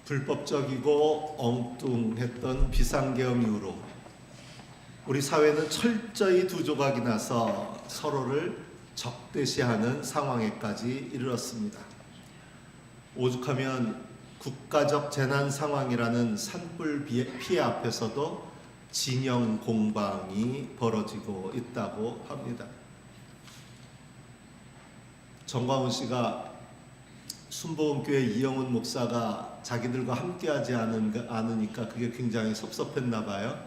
불법적이고 엉뚱했던 비상계엄 이후로 우리 사회는 철저히 두 조각이 나서 서로를 적대시하는 상황에까지 이르렀습니다. 오죽하면 국가적 재난 상황이라는 산불 피해 앞에서도 진영 공방이 벌어지고 있다고 합니다. 정광훈 씨가 순복음교회 이영훈 목사가 자기들과 함께하지 않으니까 그게 굉장히 섭섭했나 봐요.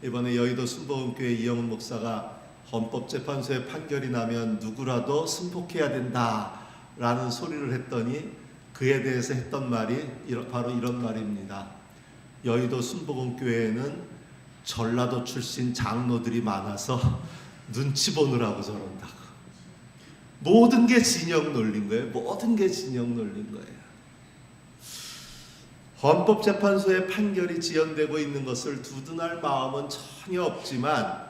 이번에 여의도 순복음교회 이영훈 목사가 헌법재판소의 판결이 나면 누구라도 순복해야 된다라는 소리를 했더니 그에 대해서 했던 말이 바로 이런 말입니다. 여의도 순복음교회에는 전라도 출신 장로들이 많아서 눈치 보느라고 저런다고. 모든 게 진영 논리인 거예요. 모든 게 진영 논리인 거예요. 헌법재판소의 판결이 지연되고 있는 것을 두둔할 마음은 전혀 없지만,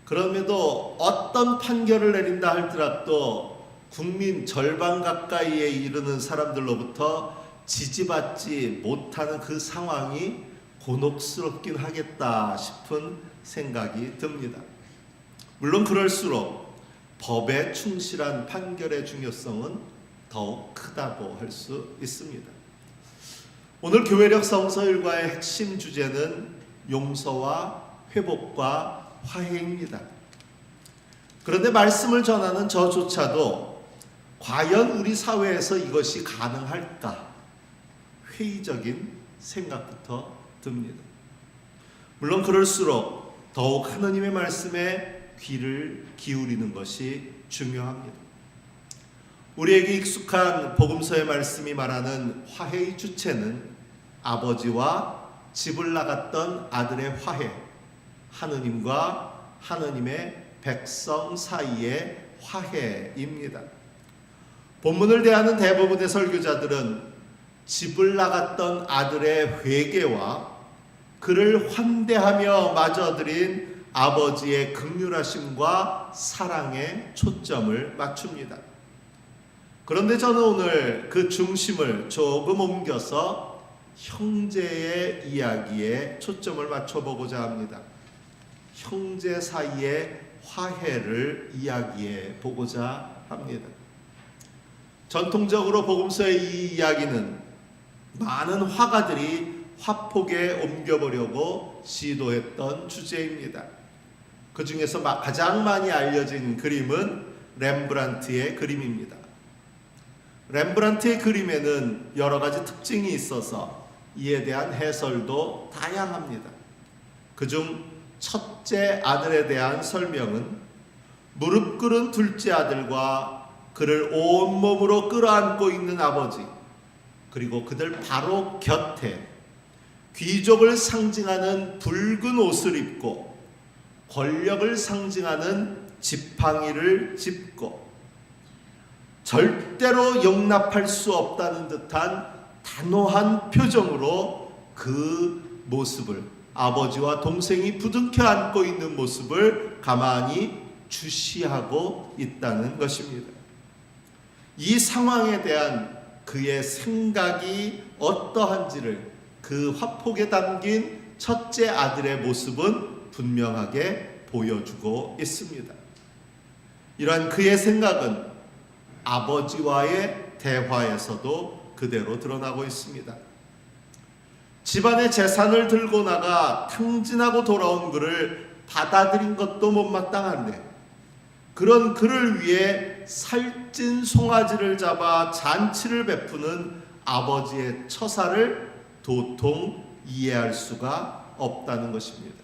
그럼에도 어떤 판결을 내린다 할지라도 국민 절반 가까이에 이르는 사람들로부터 지지받지 못하는 그 상황이 곤혹스럽긴 하겠다 싶은 생각이 듭니다. 물론 그럴수록 법에 충실한 판결의 중요성은 더욱 크다고 할 수 있습니다. 오늘 교회력 성서일과의 핵심 주제는 용서와 회복과 화해입니다. 그런데 말씀을 전하는 저조차도 과연 우리 사회에서 이것이 가능할까? 회의적인 생각부터 듭니다. 물론 그럴수록 더욱 하나님의 말씀에 귀를 기울이는 것이 중요합니다. 우리에게 익숙한 복음서의 말씀이 말하는 화해의 주체는 아버지와 집을 나갔던 아들의 화해, 하느님과 하느님의 백성 사이의 화해입니다. 본문을 대하는 대부분의 설교자들은 집을 나갔던 아들의 회개와 그를 환대하며 맞아들인 아버지의 긍휼하심과 사랑에 초점을 맞춥니다. 그런데 저는 오늘 그 중심을 조금 옮겨서 형제의 이야기에 초점을 맞춰보고자 합니다. 형제 사이의 화해를 이야기해 보고자 합니다. 전통적으로 복음서의 이 이야기는 많은 화가들이 화폭에 옮겨보려고 시도했던 주제입니다. 그 중에서 가장 많이 알려진 그림은 렘브란트의 그림입니다. 렘브란트의 그림에는 여러 가지 특징이 있어서 이에 대한 해설도 다양합니다. 그중 첫째 아들에 대한 설명은 무릎 꿇은 둘째 아들과 그를 온몸으로 끌어안고 있는 아버지, 그리고 그들 바로 곁에 귀족을 상징하는 붉은 옷을 입고 권력을 상징하는 지팡이를 짚고 절대로 용납할 수 없다는 듯한 단호한 표정으로 그 모습을, 아버지와 동생이 부둥켜 안고 있는 모습을 가만히 주시하고 있다는 것입니다. 이 상황에 대한 그의 생각이 어떠한지를 그 화폭에 담긴 첫째 아들의 모습은 분명하게 보여주고 있습니다. 이러한 그의 생각은 아버지와의 대화에서도 그대로 드러나고 있습니다. 집안의 재산을 들고 나가 탕진하고 돌아온 그를 받아들인 것도 못마땅한데, 그런 그를 위해 살찐 송아지를 잡아 잔치를 베푸는 아버지의 처사를 도통 이해할 수가 없다는 것입니다.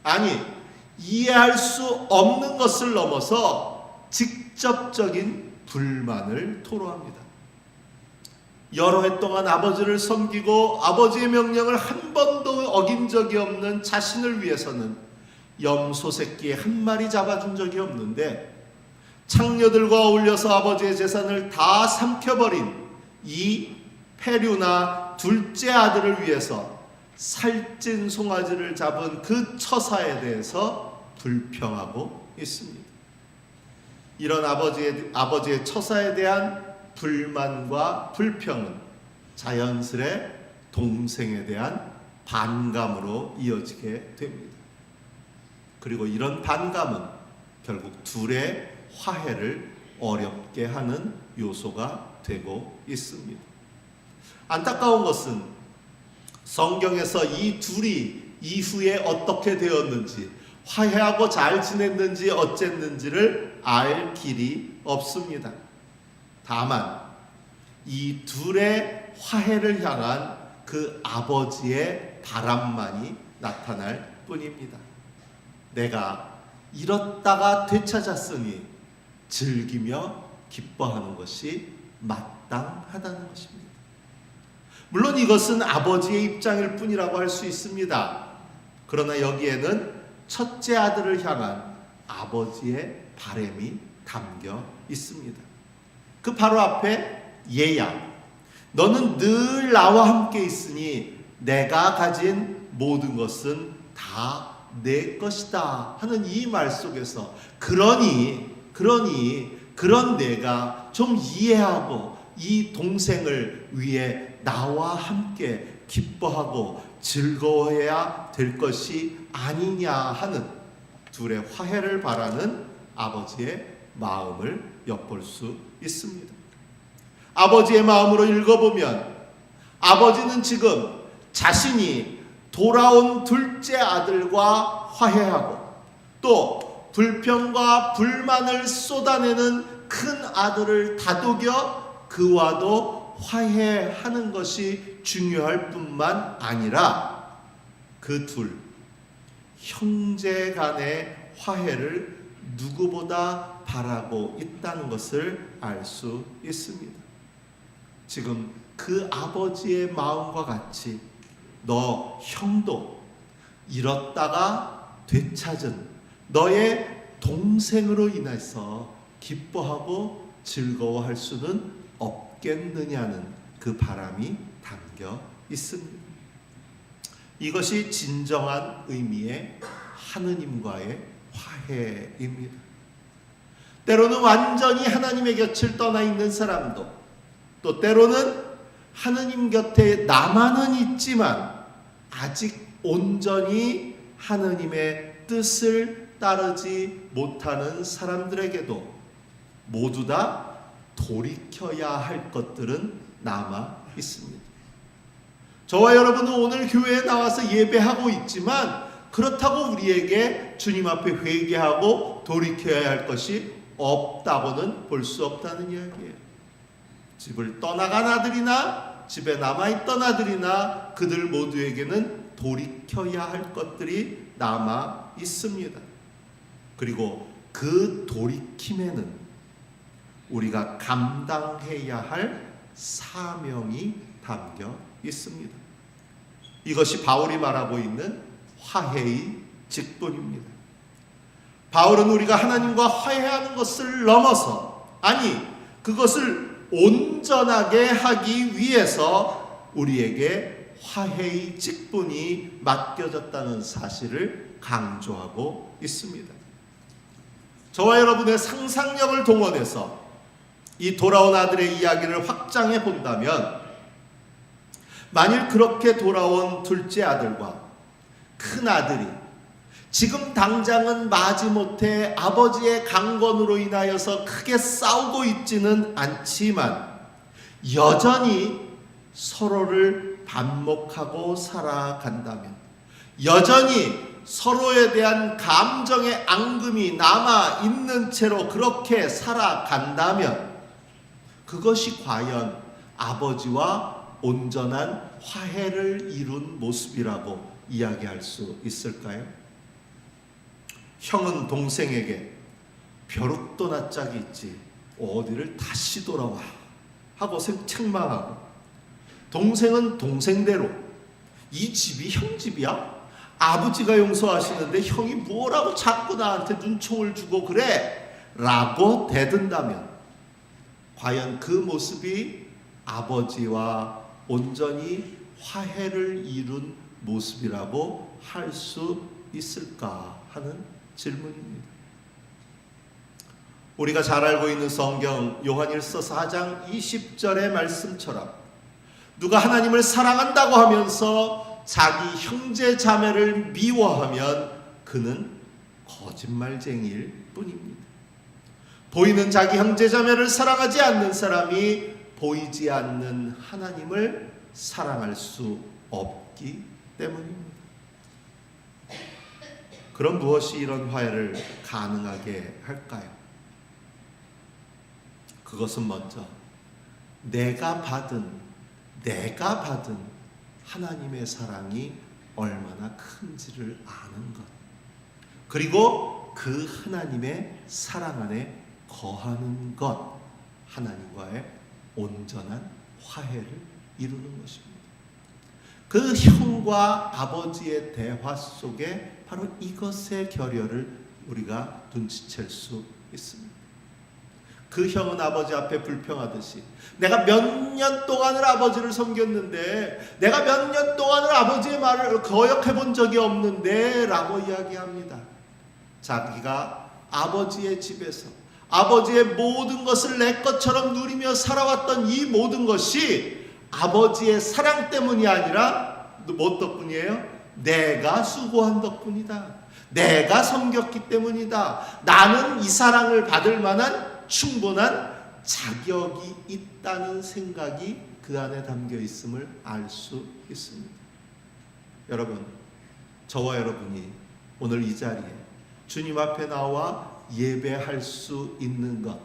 아니, 이해할 수 없는 것을 넘어서 직접적인 불만을 토로합니다. 여러 해 동안 아버지를 섬기고 아버지의 명령을 한 번도 어긴 적이 없는 자신을 위해서는 염소 새끼 한 마리 잡아준 적이 없는데, 창녀들과 어울려서 아버지의 재산을 다 삼켜버린 이 페류나 둘째 아들을 위해서 살찐 송아지를 잡은 그 처사에 대해서 불평하고 있습니다. 이런 아버지의 처사에 대한 불만과 불평은 자연스레 동생에 대한 반감으로 이어지게 됩니다. 그리고 이런 반감은 결국 둘의 화해를 어렵게 하는 요소가 되고 있습니다. 안타까운 것은 성경에서 이 둘이 이후에 어떻게 되었는지, 화해하고 잘 지냈는지 어쨌는지를 알 길이 없습니다. 다만 이 둘의 화해를 향한 그 아버지의 바람만이 나타날 뿐입니다. 내가 잃었다가 되찾았으니 즐기며 기뻐하는 것이 마땅하다는 것입니다. 물론 이것은 아버지의 입장일 뿐이라고 할 수 있습니다. 그러나 여기에는 첫째 아들을 향한 아버지의 바람이 담겨 있습니다. 그 바로 앞에 얘야, 너는 늘 나와 함께 있으니 내가 가진 모든 것은 다 내 것이다 하는 이 말 속에서 그러니 그런 내가 좀 이해하고 이 동생을 위해 나와 함께 기뻐하고 즐거워해야 될 것이 아니냐 하는 둘의 화해를 바라는 아버지의 마음을 엿볼 수 있습니다. 아버지의 마음으로 읽어보면 아버지는 지금 자신이 돌아온 둘째 아들과 화해하고 또 불평과 불만을 쏟아내는 큰 아들을 다독여 그와도 화해하는 것이 중요할 뿐만 아니라 그 둘 형제 간의 화해를 누구보다 바라고 있다는 것을 알 수 있습니다. 지금 그 아버지의 마음과 같이 너 형도 잃었다가 되찾은 너의 동생으로 인해서 기뻐하고 즐거워할 수는 없겠느냐는 그 바람이 담겨 있습니다. 이것이 진정한 의미의 하느님과의 화해입니다. 때로는 완전히 하나님의 곁을 떠나 있는 사람도, 또 때로는 하느님 곁에 나만은 있지만 아직 온전히 하느님의 뜻을 따르지 못하는 사람들에게도 모두 다 돌이켜야 할 것들은 남아 있습니다. 저와 여러분은 오늘 교회에 나와서 예배하고 있지만 그렇다고 우리에게 주님 앞에 회개하고 돌이켜야 할 것이 없다고는 볼 수 없다는 이야기예요. 집을 떠나간 아들이나 집에 남아있던 아들이나 그들 모두에게는 돌이켜야 할 것들이 남아 있습니다. 그리고 그 돌이킴에는 우리가 감당해야 할 사명이 담겨 있습니다. 이것이 바울이 말하고 있는 화해의 직분입니다. 바울은 우리가 하나님과 화해하는 것을 넘어서, 아니 그것을 온전하게 하기 위해서 우리에게 화해의 직분이 맡겨졌다는 사실을 강조하고 있습니다. 저와 여러분의 상상력을 동원해서 이 돌아온 아들의 이야기를 확장해 본다면, 만일 그렇게 돌아온 둘째 아들과 큰 아들이 지금 당장은 마지못해 아버지의 강권으로 인하여서 크게 싸우고 있지는 않지만 여전히 서로를 반목하고 살아간다면, 여전히 서로에 대한 감정의 앙금이 남아 있는 채로 그렇게 살아간다면 그것이 과연 아버지와 온전한 화해를 이룬 모습이라고 이야기할 수 있을까요? 형은 동생에게 벼룩도 낯짝이 있지 어디를 다시 돌아와 하고 책망하고, 동생은 동생대로 이 집이 형 집이야? 아버지가 용서하시는데 형이 뭐라고 자꾸 나한테 눈총을 주고 그래? 라고 대든다면 과연 그 모습이 아버지와 온전히 화해를 이룬 모습이라고 할 수 있을까 하는 질문입니다. 우리가 잘 알고 있는 성경 요한일서 4장 20절의 말씀처럼 누가 하나님을 사랑한다고 하면서 자기 형제 자매를 미워하면 그는 거짓말쟁이일 뿐입니다. 보이는 자기 형제 자매를 사랑하지 않는 사람이 보이지 않는 하나님을 사랑할 수 없기 때문입니다. 그럼 무엇이 이런 화해를 가능하게 할까요? 그것은 먼저 내가 받은 하나님의 사랑이 얼마나 큰지를 아는 것, 그리고 그 하나님의 사랑 안에 거하는 것, 하나님과의 온전한 화해를 이루는 것입니다. 그 형과 아버지의 대화 속에 바로 이것의 결여를 우리가 눈치챌 수 있습니다. 그 형은 아버지 앞에 불평하듯이 내가 몇 년 동안을 아버지를 섬겼는데, 내가 몇 년 동안을 아버지의 말을 거역해 본 적이 없는데 라고 이야기합니다. 자기가 아버지의 집에서 아버지의 모든 것을 내 것처럼 누리며 살아왔던 이 모든 것이 아버지의 사랑 때문이 아니라 뭐 덕분이에요? 내가 수고한 덕분이다. 내가 섬겼기 때문이다. 나는 이 사랑을 받을 만한 충분한 자격이 있다는 생각이 그 안에 담겨 있음을 알 수 있습니다. 여러분, 저와 여러분이 오늘 이 자리에 주님 앞에 나와 예배할 수 있는 것,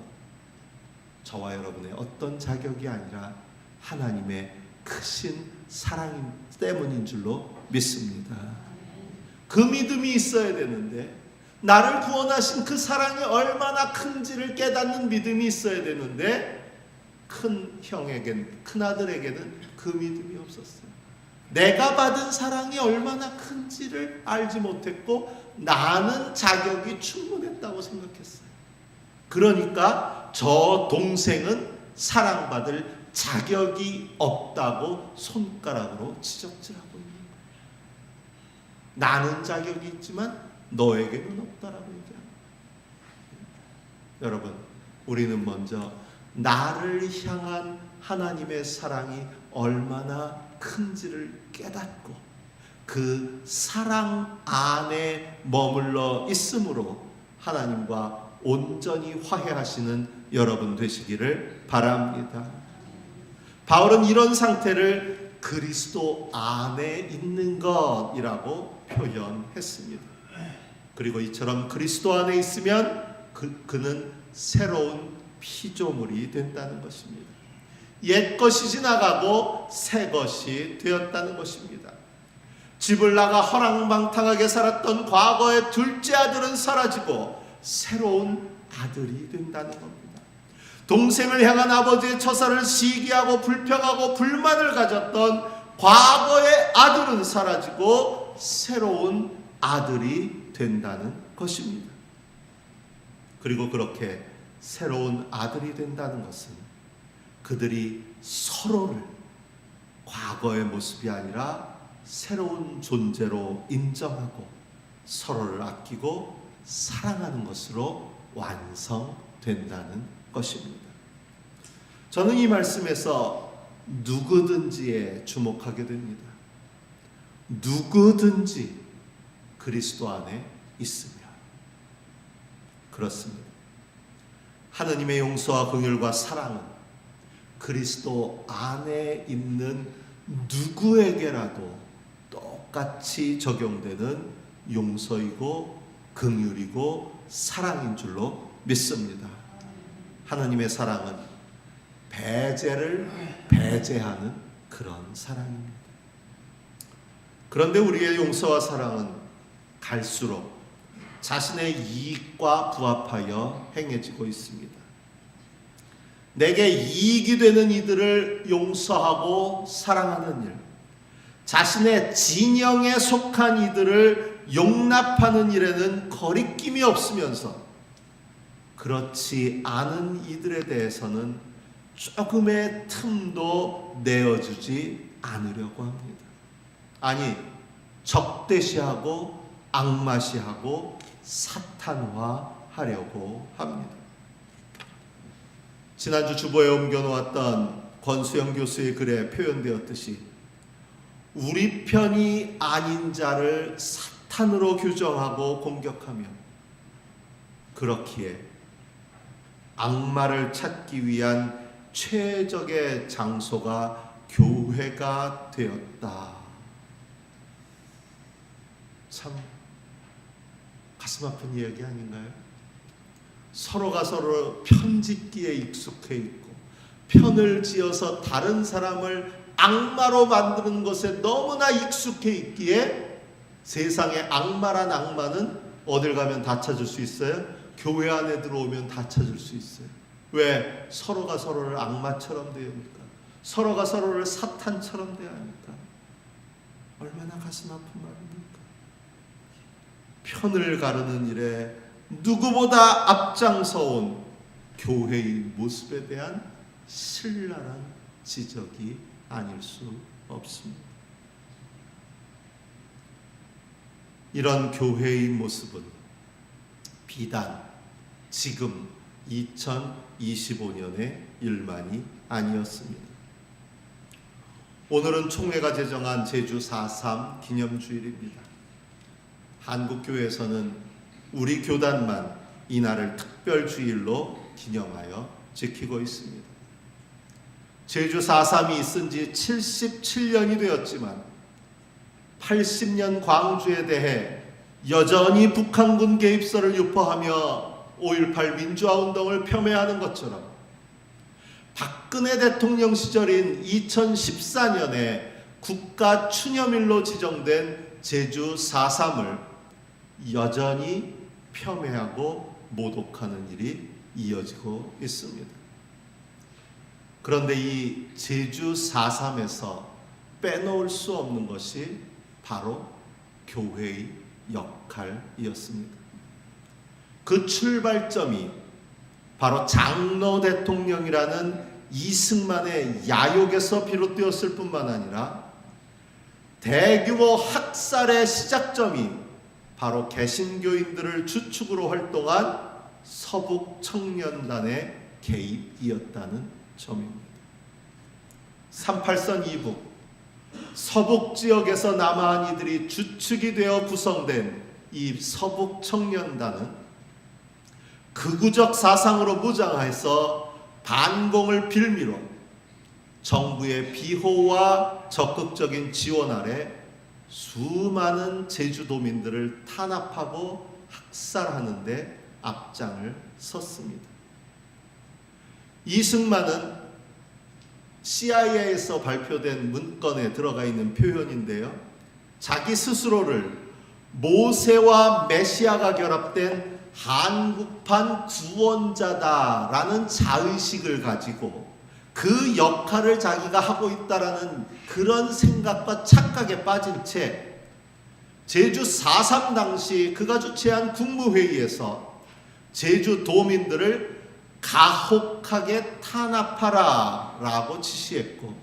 저와 여러분의 어떤 자격이 아니라 하나님의 크신 사랑 때문인 줄로 믿습니다. 그 믿음이 있어야 되는데, 나를 구원하신 그 사랑이 얼마나 큰지를 깨닫는 믿음이 있어야 되는데, 큰 아들에게는 그 믿음이 없었어요. 내가 받은 사랑이 얼마나 큰지를 알지 못했고, 나는 자격이 충분했다고 생각했어요. 그러니까 저 동생은 사랑받을 자격이 없다고 손가락으로 지적질하고 있는 거예요. 나는 자격이 있지만 너에게는 없다라고 얘기합니다. 여러분, 우리는 먼저 나를 향한 하나님의 사랑이 얼마나 큰지를 깨닫고 그 사랑 안에 머물러 있으므로 하나님과 온전히 화해하시는 여러분 되시기를 바랍니다. 바울은 이런 상태를 그리스도 안에 있는 것이라고 표현했습니다. 그리고 이처럼 그리스도 안에 있으면 그는 새로운 피조물이 된다는 것입니다. 옛 것이 지나가고 새 것이 되었다는 것입니다. 집을 나가 허랑방탕하게 살았던 과거의 둘째 아들은 사라지고 새로운 아들이 된다는 겁니다. 동생을 향한 아버지의 처사를 시기하고 불평하고 불만을 가졌던 과거의 아들은 사라지고 새로운 아들이 된다는 것입니다. 그리고 그렇게 새로운 아들이 된다는 것은 그들이 서로를 과거의 모습이 아니라 새로운 존재로 인정하고 서로를 아끼고 사랑하는 것으로 완성된다는 것입니다. 저는 이 말씀에서 누구든지에 주목하게 됩니다. 누구든지 그리스도 안에 있으면. 그렇습니다. 하나님의 용서와 긍휼과 사랑은 그리스도 안에 있는 누구에게라도 똑같이 적용되는 용서이고 긍휼이고 사랑인 줄로 믿습니다. 하나님의 사랑은 배제를 배제하는 그런 사랑입니다. 그런데 우리의 용서와 사랑은 갈수록 자신의 이익과 부합하여 행해지고 있습니다. 내게 이익이 되는 이들을 용서하고 사랑하는 일, 자신의 진영에 속한 이들을 용납하는 일에는 거리낌이 없으면서 그렇지 않은 이들에 대해서는 조금의 틈도 내어주지 않으려고 합니다. 아니, 적대시하고 악마시하고 사탄화하려고 합니다. 지난주 주보에 옮겨놓았던 권수영 교수의 글에 표현되었듯이 우리 편이 아닌 자를 사탄으로 규정하고 공격하며 그렇기에 악마를 찾기 위한 최적의 장소가 교회가 되었다. 참 가슴 아픈 이야기 아닌가요? 서로가 서로 편짓기에 익숙해 있고 편을 지어서 다른 사람을 악마로 만드는 것에 너무나 익숙해 있기에 세상에 악마란 악마는 어딜 가면 다 찾을 수 있어요? 교회 안에 들어오면 다 찾을 수 있어요. 왜? 서로가 서로를 악마처럼 대합니까? 서로가 서로를 사탄처럼 대합니까? 얼마나 가슴 아픈 말입니까? 편을 가르는 일에 누구보다 앞장서온 교회의 모습에 대한 신랄한 지적이 아닐 수 없습니다. 이런 교회의 모습은 비단 지금 2025년의 일만이 아니었습니다. 오늘은 총회가 제정한 제주 4.3 기념주일입니다. 한국교회에서는 우리 교단만 이날을 특별주일로 기념하여 지키고 있습니다. 제주 4.3이 있은 지 77년이 되었지만 80년 광주에 대해 여전히 북한군 개입설을 유포하며 5.18 민주화운동을 폄훼하는 것처럼 박근혜 대통령 시절인 2014년에 국가 추념일로 지정된 제주 4.3을 여전히 폄훼하고 모독하는 일이 이어지고 있습니다. 그런데 이 제주 4.3에서 빼놓을 수 없는 것이 바로 교회의 역할이었습니다. 그 출발점이 바로 장로 대통령이라는 이승만의 야욕에서 비롯되었을 뿐만 아니라 대규모 학살의 시작점이 바로 개신교인들을 주축으로 활동한 서북청년단의 개입이었다는 점입니다. 38선 이북 서북지역에서 남아한 이들이 주축이 되어 구성된 이 서북청년단은 극우적 사상으로 무장해서 반공을 빌미로 정부의 비호와 적극적인 지원 아래 수많은 제주도민들을 탄압하고 학살하는 데 앞장을 섰습니다. 이승만은 CIA에서 발표된 문건에 들어가 있는 표현인데요. 자기 스스로를 모세와 메시아가 결합된 한국판 구원자다라는 자의식을 가지고 그 역할을 자기가 하고 있다라는 그런 생각과 착각에 빠진 채 제주 4.3 당시 그가 주최한 국무회의에서 제주 도민들을 가혹하게 탄압하라 라고 지시했고,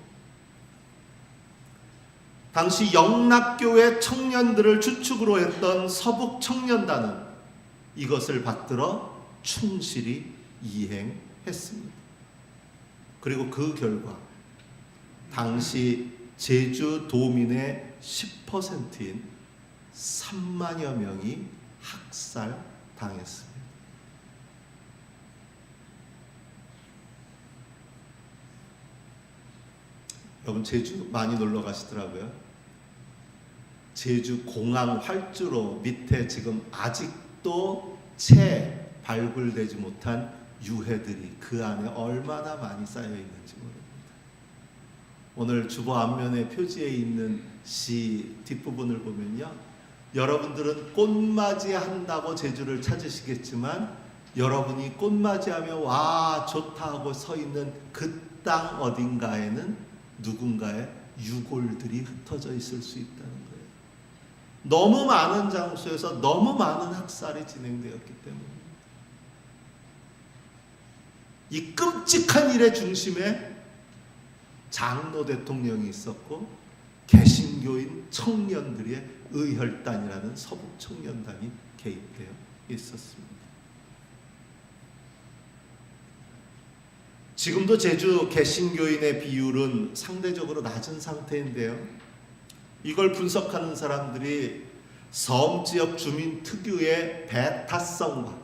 당시 영락교회 청년들을 주축으로 했던 서북청년단은 이것을 받들어 충실히 이행했습니다. 그리고 그 결과 당시 제주 도민의 10%인 3만여 명이 학살당했습니다. 여러분 제주 많이 놀러 가시더라고요. 제주 공항 활주로 밑에 지금 아직도 채 발굴되지 못한 유해들이 그 안에 얼마나 많이 쌓여 있는지 모릅니다. 오늘 주보 앞면에 표지에 있는 시 뒷부분을 보면요, 여러분들은 꽃맞이 한다고 제주를 찾으시겠지만 여러분이 꽃맞이하며 와 좋다 하고 서 있는 그 땅 어딘가에는 누군가의 유골들이 흩어져 있을 수 있다는 거예요. 너무 많은 장소에서 너무 많은 학살이 진행되었기 때문입니다. 이 끔찍한 일의 중심에 장로 대통령이 있었고 개신교인 청년들의 의혈단이라는 서북청년단이 개입되어 있었습니다. 지금도 제주 개신교인의 비율은 상대적으로 낮은 상태인데요. 이걸 분석하는 사람들이 섬지역 주민 특유의 배타성과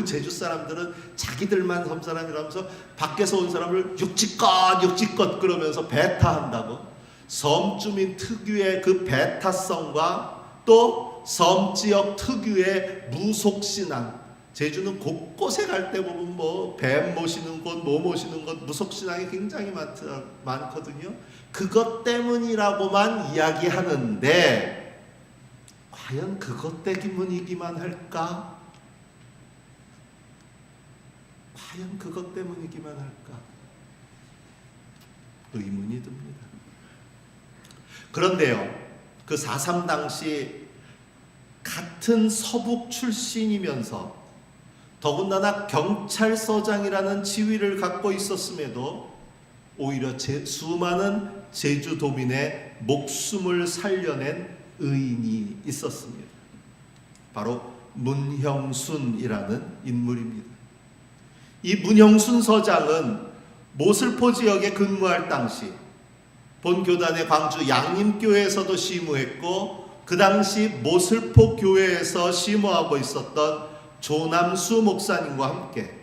제주 사람들은 자기들만 섬 사람이라면서 밖에서 온 사람을 육지껏 그러면서 배타한다고, 섬주민 특유의 그 배타성과 또 섬지역 특유의 무속신앙, 제주는 곳곳에 갈 때 보면 뱀 모시는 곳, 모시는 곳, 무속신앙이 굉장히 많거든요. 그것 때문이라고만 이야기하는데 과연 그것 때문이기만 할까? 과연 그것 때문이기만 할까? 의문이 듭니다. 그런데요, 그 4.3 당시 같은 서북 출신이면서 더군다나 경찰서장이라는 지위를 갖고 있었음에도 오히려 수많은 제주도민의 목숨을 살려낸 의인이 있었습니다. 바로 문형순이라는 인물입니다. 이 문형순 서장은 모슬포 지역에 근무할 당시 본교단의 광주 양림교회에서도 시무했고, 그 당시 모슬포 교회에서 시무하고 있었던 조남수 목사님과 함께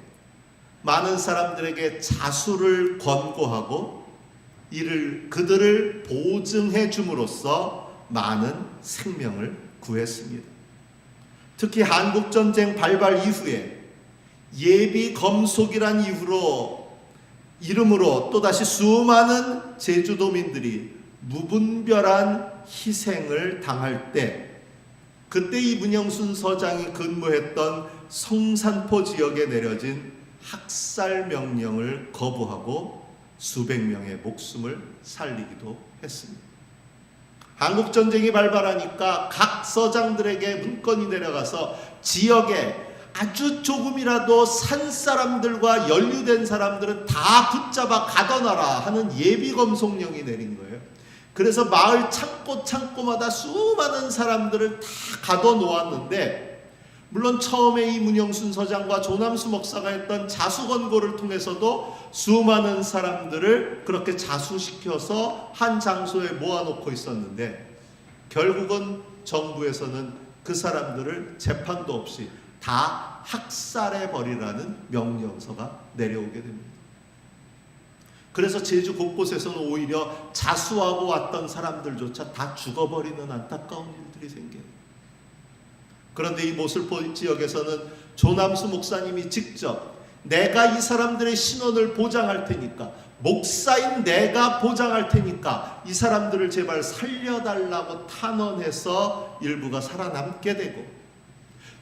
많은 사람들에게 자수를 권고하고 그들을 보증해 줌으로써 많은 생명을 구했습니다. 특히 한국전쟁 발발 이후에 예비 검속이란 이름으로 또다시 수많은 제주도민들이 무분별한 희생을 당할 때, 그때 이 문형순 서장이 근무했던 성산포 지역에 내려진 학살 명령을 거부하고 수백 명의 목숨을 살리기도 했습니다. 한국전쟁이 발발하니까 각 서장들에게 문건이 내려가서 지역에 아주 조금이라도 산 사람들과 연루된 사람들은 다 붙잡아 가둬놔라 하는 예비검속령이 내린 거예요. 그래서 마을 창고마다 수많은 사람들을 다 가둬놓았는데, 물론 처음에 이 문형순 서장과 조남수 목사가 했던 자수권고를 통해서도 수많은 사람들을 그렇게 자수시켜서 한 장소에 모아놓고 있었는데, 결국은 정부에서는 그 사람들을 재판도 없이 다 학살해버리라는 명령서가 내려오게 됩니다. 그래서 제주 곳곳에서는 오히려 자수하고 왔던 사람들조차 다 죽어버리는 안타까운 일들이 생겨요. 그런데 이 모슬포 지역에서는 조남수 목사님이 직접 내가 이 사람들의 신원을 보장할 테니까, 목사인 내가 보장할 테니까 이 사람들을 제발 살려달라고 탄원해서 일부가 살아남게 되고,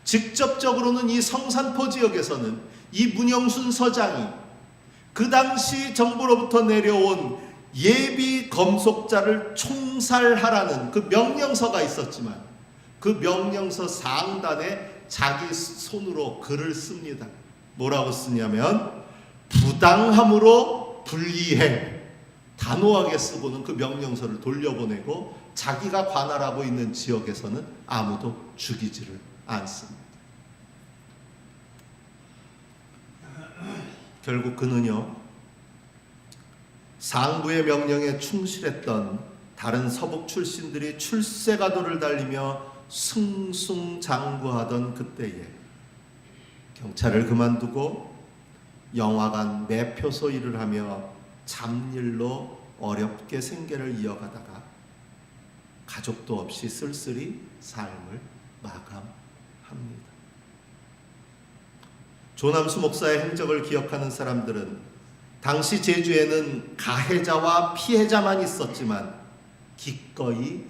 직접적으로는 이 성산포 지역에서는 이 문형순 서장이 그 당시 정부로부터 내려온 예비 검속자를 총살하라는 그 명령서가 있었지만, 그 명령서 상단에 자기 손으로 글을 씁니다. 뭐라고 쓰냐면 부당함으로 불이행, 단호하게 쓰고는 그 명령서를 돌려보내고 자기가 관할하고 있는 지역에서는 아무도 죽이지를 않습니다. 결국 그는요, 상부의 명령에 충실했던 다른 서북 출신들이 출세가도를 달리며 승승장구하던 그때에 경찰을 그만두고 영화관 매표소 일을 하며 잡일로 어렵게 생계를 이어가다가 가족도 없이 쓸쓸히 삶을 마감합니다. 조남수 목사의 행적을 기억하는 사람들은 당시 제주에는 가해자와 피해자만 있었지만 기꺼이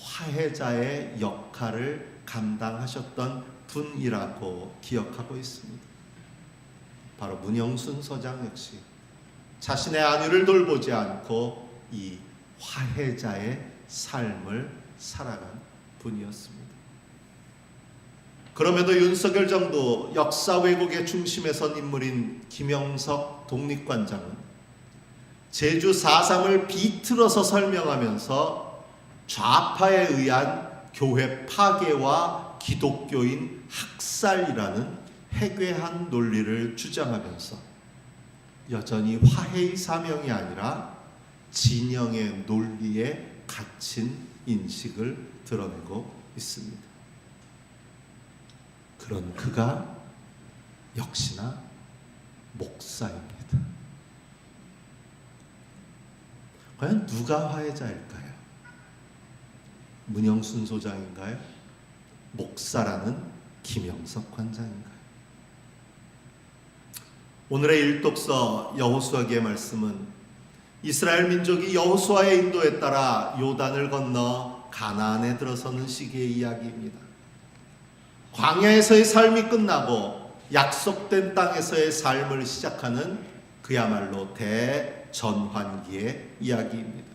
화해자의 역할을 감당하셨던 분이라고 기억하고 있습니다. 바로 문형순 서장 역시 자신의 아내를 돌보지 않고 이 화해자의 삶을 살아간 분이었습니다. 그럼에도 윤석열 정부 역사 왜곡의 중심에 선 인물인 김영석 독립관장은 제주 4.3을 비틀어서 설명하면서 좌파에 의한 교회 파괴와 기독교인 학살이라는 해괴한 논리를 주장하면서 여전히 화해의 사명이 아니라 진영의 논리에 갇힌 인식을 드러내고 있습니다. 그런 그가 역시나 목사입니다. 과연 누가 화해자일까요? 문영순 소장인가요? 목사라는 김영석 관장인가요? 오늘의 일독서 여호수아기의 말씀은 이스라엘 민족이 여호수아의 인도에 따라 요단을 건너 가나안에 들어서는 시기의 이야기입니다. 광야에서의 삶이 끝나고 약속된 땅에서의 삶을 시작하는 그야말로 대전환기의 이야기입니다.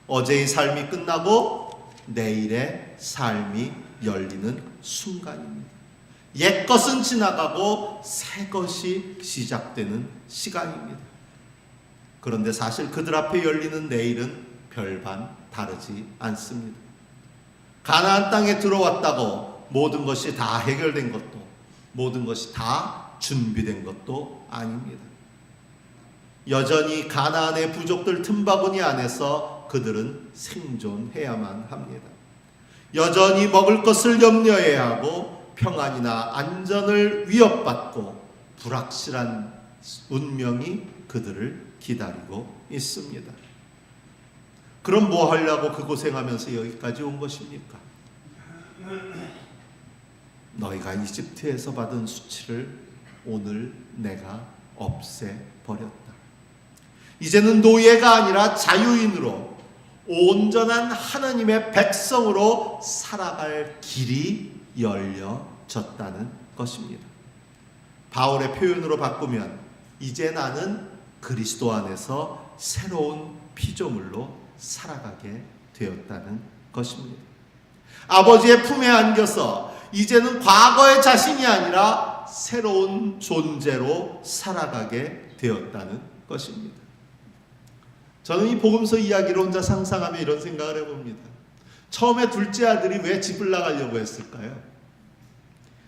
어제의 삶이 끝나고 내일의 삶이 열리는 순간입니다. 옛것은 지나가고 새것이 시작되는 시간입니다. 그런데 사실 그들 앞에 열리는 내일은 별반 다르지 않습니다. 가나안 땅에 들어왔다고 모든 것이 다 해결된 것도, 모든 것이 다 준비된 것도 아닙니다. 여전히 가나안의 부족들 틈바구니 안에서 그들은 생존해야만 합니다. 여전히 먹을 것을 염려해야 하고 평안이나 안전을 위협받고 불확실한 운명이 그들을 기다리고 있습니다. 그럼 뭐 하려고 그 고생하면서 여기까지 온 것입니까? 너희가 이집트에서 받은 수치를 오늘 내가 없애버렸다. 이제는 노예가 아니라 자유인으로 온전한 하나님의 백성으로 살아갈 길이 열려졌다는 것입니다. 바울의 표현으로 바꾸면 이제 나는 그리스도 안에서 새로운 피조물로 살아가게 되었다는 것입니다. 아버지의 품에 안겨서 이제는 과거의 자신이 아니라 새로운 존재로 살아가게 되었다는 것입니다. 저는 이 복음서 이야기를 혼자 상상하며 이런 생각을 해봅니다. 처음에 둘째 아들이 왜 집을 나가려고 했을까요?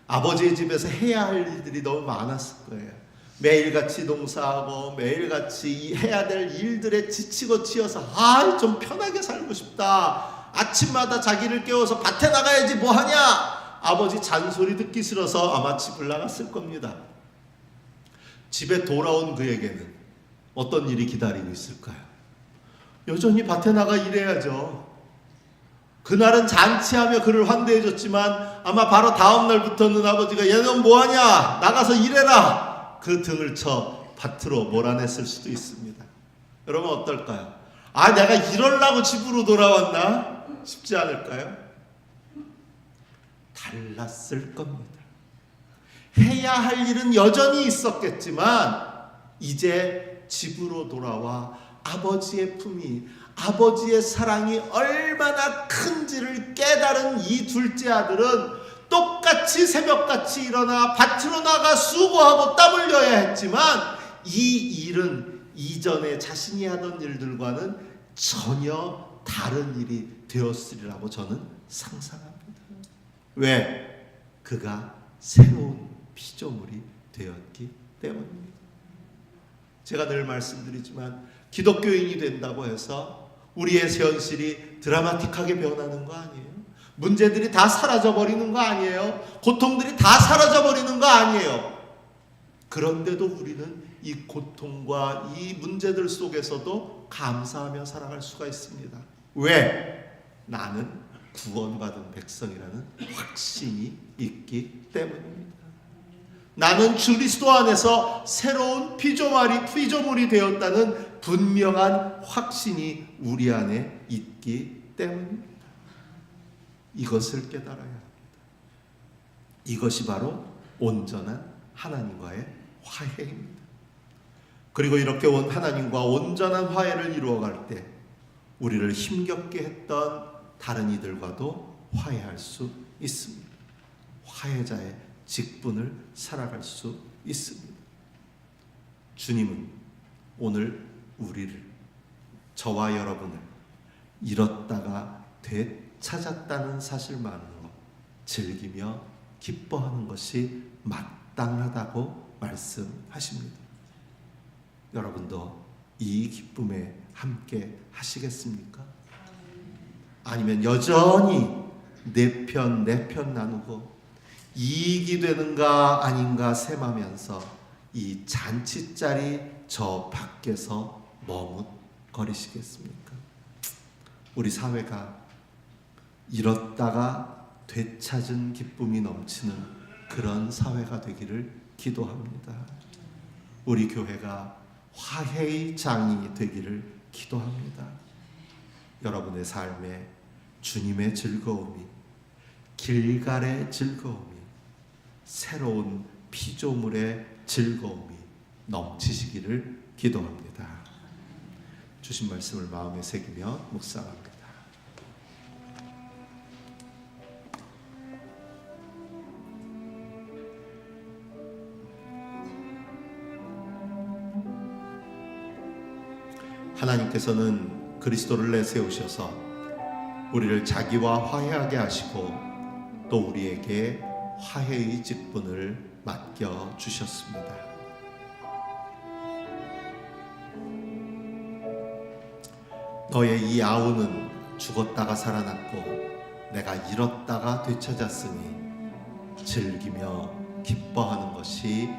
아버지의 집에서 해야 할 일들이 너무 많았을 거예요. 매일같이 농사하고 매일같이 해야 될 일들에 지치고 치여서 좀 편하게 살고 싶다. 아침마다 자기를 깨워서 밭에 나가야지 뭐하냐. 아버지 잔소리 듣기 싫어서 아마 집을 나갔을 겁니다. 집에 돌아온 그에게는 어떤 일이 기다리고 있을까요? 여전히 밭에 나가 일해야죠. 그날은 잔치하며 그를 환대해줬지만 아마 바로 다음 날부터는 아버지가 얘는 뭐하냐 나가서 일해라 그 등을 쳐 밭으로 몰아냈을 수도 있습니다. 여러분 어떨까요? 내가 이러려고 집으로 돌아왔나? 쉽지 않을까요? 달랐을 겁니다. 해야 할 일은 여전히 있었겠지만 이제 집으로 돌아와 아버지의 품이, 아버지의 사랑이 얼마나 큰지를 깨달은 이 둘째 아들은 똑같이 새벽같이 일어나 밭으로 나가 수고하고 땀 흘려야 했지만 이 일은 이전에 자신이 하던 일들과는 전혀 다른 일이 되었으리라고 저는 상상합니다. 왜? 그가 새로운 피조물이 되었기 때문입니다. 제가 늘 말씀드리지만 기독교인이 된다고 해서 우리의 현실이 드라마틱하게 변하는 거 아니에요. 문제들이 다 사라져버리는 거 아니에요. 고통들이 다 사라져버리는 거 아니에요. 그런데도 우리는 이 고통과 이 문제들 속에서도 감사하며 살아갈 수가 있습니다. 왜? 나는 구원받은 백성이라는 확신이 있기 때문입니다. 나는 그리스도 안에서 새로운 피조물이 되었다는 분명한 확신이 우리 안에 있기 때문입니다. 이것을 깨달아야 합니다. 이것이 바로 온전한 하나님과의 화해입니다. 그리고 이렇게 하나님과 온전한 화해를 이루어갈 때 우리를 힘겹게 했던 다른 이들과도 화해할 수 있습니다. 화해자의 직분을 살아갈 수 있습니다. 주님은 오늘 우리를, 저와 여러분을 잃었다가 되찾았다는 사실만으로 즐기며 기뻐하는 것이 마땅하다고 말씀하십니다. 여러분도 이 기쁨에 함께 하시겠습니까? 아니면 여전히 내 편 나누고 이익이 되는가 아닌가 셈하면서 이 잔치자리 저 밖에서 머뭇거리시겠습니까? 우리 사회가 잃었다가 되찾은 기쁨이 넘치는 그런 사회가 되기를 기도합니다. 우리 교회가 화해의 장이 되기를 기도합니다. 여러분의 삶에 주님의 즐거움이, 길갈의 즐거움이, 새로운 피조물의 즐거움이 넘치시기를 기도합니다. 주신 말씀을 마음에 새기며 묵상합니다. 하나님께서는 그리스도를 내세우셔서 우리를 자기와 화해하게 하시고 또 우리에게 화해의 직분을 맡겨 주셨습니다. 너의 이 아우는 죽었다가 살아났고 내가 잃었다가 되찾았으니 즐기며 기뻐하는 것이